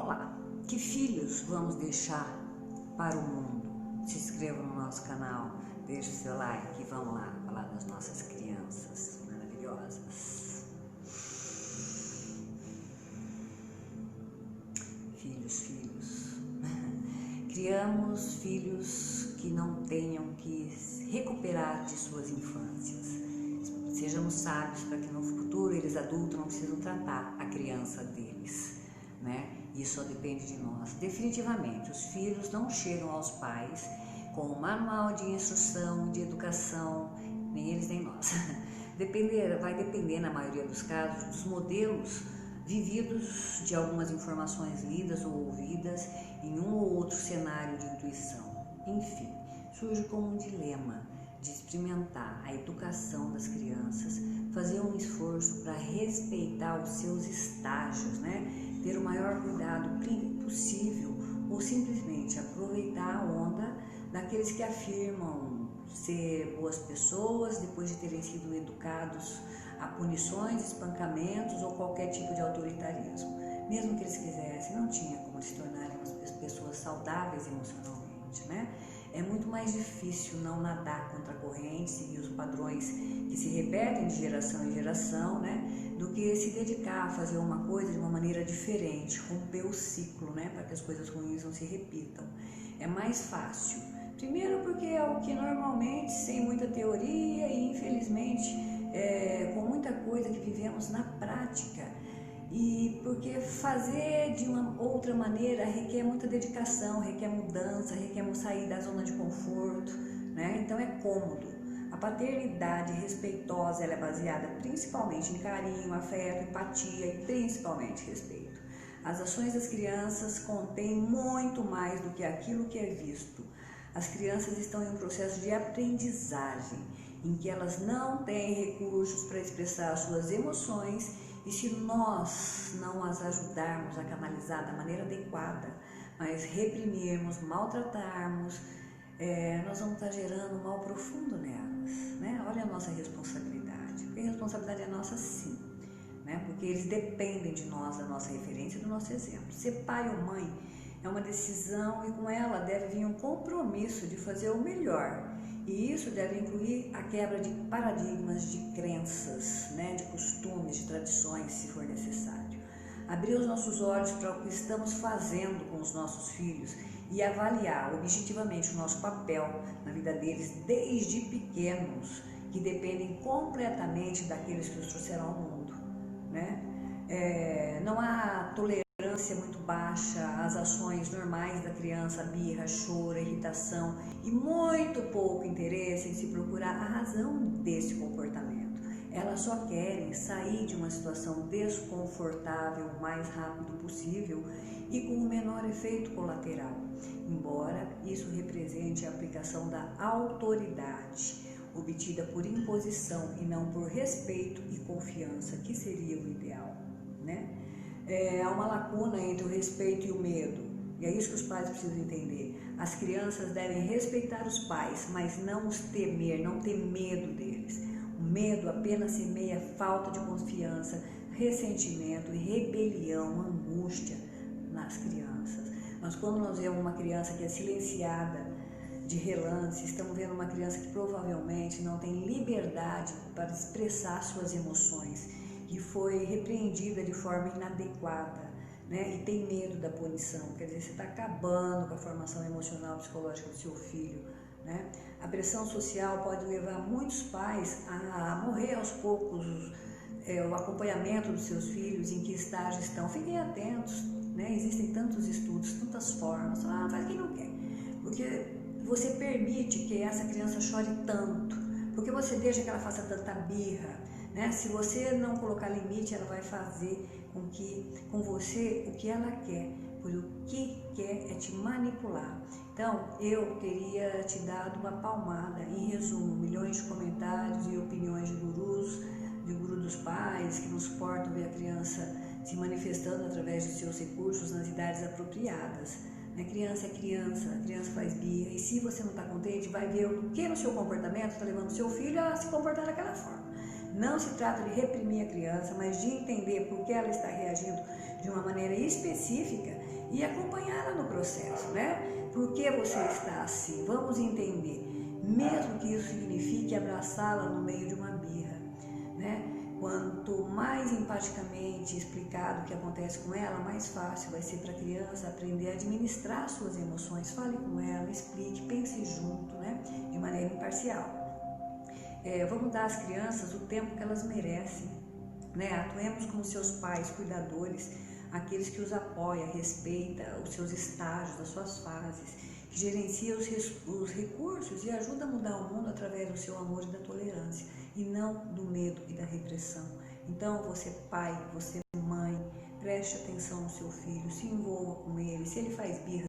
Olá, que filhos vamos deixar para o mundo? Se inscreva no nosso canal, deixe o seu like e vamos lá falar das nossas crianças maravilhosas. Filhos. Criamos filhos que não tenham que recuperar de suas infâncias. Sejamos sábios para que no futuro eles adultos não precisam tratar a criança deles, né? Isso só depende de nós. Definitivamente, os filhos não chegam aos pais com um manual de instrução, de educação, nem eles nem nós. Vai depender, na maioria dos casos, dos modelos vividos, de algumas informações lidas ou ouvidas em um ou outro cenário de intuição. Enfim, surge como um dilema de experimentar a educação das crianças, fazer um esforço para respeitar os seus estágios, né? Ter o maior cuidado possível ou simplesmente aproveitar a onda daqueles que afirmam ser boas pessoas depois de terem sido educados a punições, espancamentos ou qualquer tipo de autoritarismo. Mesmo que eles quisessem, não tinha como se tornarem umas pessoas saudáveis emocionalmente, né? É muito mais difícil não nadar contra a corrente, seguir os padrões que se repetem de geração em geração, né? Do que se dedicar a fazer uma coisa de uma maneira diferente, romper o ciclo, né? Para que as coisas ruins não se repitam. É mais fácil. Primeiro porque é o que normalmente, sem muita teoria e infelizmente com muita coisa que vivemos na prática, e porque fazer de uma outra maneira requer muita dedicação, requer mudança, requer sair da zona de conforto, né? Então é cômodo. A paternidade respeitosa ela é baseada principalmente em carinho, afeto, empatia e principalmente respeito. As ações das crianças contêm muito mais do que aquilo que é visto. As crianças estão em um processo de aprendizagem, em que elas não têm recursos para expressar suas emoções, e se nós não as ajudarmos a canalizar da maneira adequada, mas reprimirmos, maltratarmos, nós vamos estar gerando um mal profundo nelas, né? Olha a nossa responsabilidade, porque a responsabilidade é nossa sim, né? Porque eles dependem de nós, da nossa referência, do nosso exemplo. Ser pai ou mãe é uma decisão e com ela deve vir um compromisso de fazer o melhor. E isso deve incluir a quebra de paradigmas, de crenças, né, de costumes, de tradições, se for necessário. Abrir os nossos olhos para o que estamos fazendo com os nossos filhos e avaliar objetivamente o nosso papel na vida deles desde pequenos, que dependem completamente daqueles que os trouxeram ao mundo, né? Não há tolerância muito baixa às ações normais da criança, birra, choro, irritação e muito pouco interesse em se procurar a razão desse comportamento. Elas só querem sair de uma situação desconfortável o mais rápido possível e com o menor efeito colateral, embora isso represente a aplicação da autoridade, obtida por imposição e não por respeito e confiança, que seria o ideal, né? Há uma lacuna entre o respeito e o medo, e é isso que os pais precisam entender. As crianças devem respeitar os pais, mas não os temer, não ter medo deles. O medo apenas semeia falta de confiança, ressentimento e rebelião, angústia nas crianças. Mas quando nós vemos uma criança que é silenciada de relance, estamos vendo uma criança que provavelmente não tem liberdade para expressar suas emoções, que foi repreendida de forma inadequada, né? E tem medo da punição, quer dizer, você está acabando com a formação emocional e psicológica do seu filho, né? A pressão social pode levar muitos pais a morrer aos poucos, o acompanhamento dos seus filhos, em que estágio estão. Fiquem atentos, né? Existem tantos estudos, tantas formas, faz quem não quer, porque você permite que essa criança chore tanto, porque você deixa que ela faça tanta birra, né? Se você não colocar limite, ela vai fazer com você o que ela quer, pois o que quer é te manipular. Então, eu teria te dado uma palmada, em resumo, milhões de comentários e opiniões de gurus, de guru dos pais, que não suportam ver a criança se manifestando através de seus recursos nas idades apropriadas. A criança é criança, a criança faz birra, e se você não está contente, vai ver o que no seu comportamento está levando o seu filho a se comportar daquela forma. Não se trata de reprimir a criança, mas de entender por que ela está reagindo de uma maneira específica e acompanhá-la no processo, né? Por que você está assim? Vamos entender, mesmo que isso signifique abraçá-la no meio de uma birra, né? Quanto mais empaticamente explicado o que acontece com ela, mais fácil vai ser para a criança aprender a administrar suas emoções. Fale com ela, explique, pense junto, né? De maneira imparcial. Vamos dar às crianças o tempo que elas merecem, né? Atuemos como seus pais, cuidadores, aqueles que os apoiam, respeitam os seus estágios, as suas fases, que gerencia os recursos e ajuda a mudar o mundo através do seu amor e da tolerância, e não do medo e da repressão. Então, você pai, você mãe, preste atenção no seu filho, se envolva com ele. Se ele faz birra,